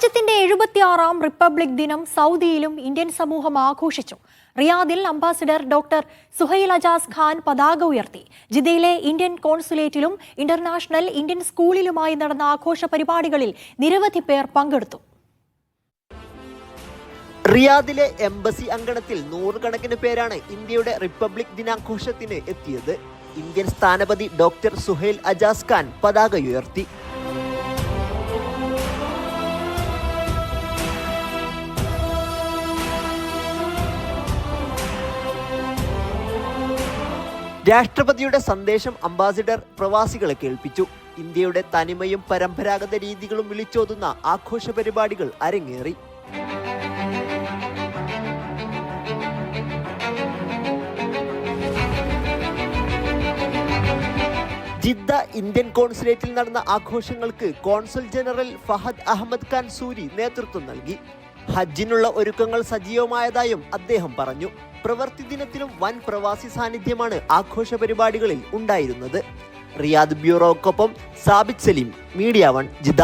രാജ്യത്തിന്റെ 76ാം റിപ്പബ്ലിക് ദിനം സൗദിയിലും ഇന്ത്യൻ സമൂഹം ആഘോഷിച്ചു. റിയാദിൽ അംബാസിഡർ ഡോക്ടർ സുഹൈൽ അജാസ് ഖാൻ പതാക ഉയർത്തി. ജിദ്ദയിലെ ഇന്ത്യൻ കോൺസുലേറ്റിലും ഇന്റർനാഷണൽ ഇന്ത്യൻ സ്കൂളിലുമായി നടന്ന ആഘോഷ പരിപാടികളിൽ നിരവധി പേർ പങ്കെടുത്തു. റിയാദിലെ എംബസി അങ്കണത്തിൽ നൂറുകണക്കിന് പേരാണ് ഇന്ത്യയുടെ റിപ്പബ്ലിക് ദിനാഘോഷത്തിന് എത്തിയത്. ഇന്ത്യൻ സ്ഥാനപതി ഡോക്ടർ സുഹൈൽ അജാസ് ഖാൻ പതാക ഉയർത്തി. രാഷ്ട്രപതിയുടെ സന്ദേശം അംബാസിഡർ പ്രവാസികളെ കേൾപ്പിച്ചു. ഇന്ത്യയുടെ തനിമയും പരമ്പരാഗത രീതികളും വിളിച്ചോതുന്ന ആഘോഷ പരിപാടികൾ അരങ്ങേറി. ജിദ്ദ ഇന്ത്യൻ കോൺസുലേറ്റിൽ നടന്ന ആഘോഷങ്ങൾക്ക് കോൺസുൽ ജനറൽ ഫഹദ് അഹമ്മദ് ഖാൻ സൂരി നേതൃത്വം നൽകി. ഹജ്ജിനുള്ള ഒരുക്കങ്ങൾ സജീവമായതായും അദ്ദേഹം പറഞ്ഞു. പ്രവൃത്തി ദിനത്തിലും വൻ പ്രവാസി സാന്നിധ്യമാണ് ആഘോഷ പരിപാടികളിൽ ഉണ്ടായിരുന്നത്. റിയാദ് ബ്യൂറോക്കൊപ്പം സാബിത് സലീം, മീഡിയ 1, ജിദ്ദ.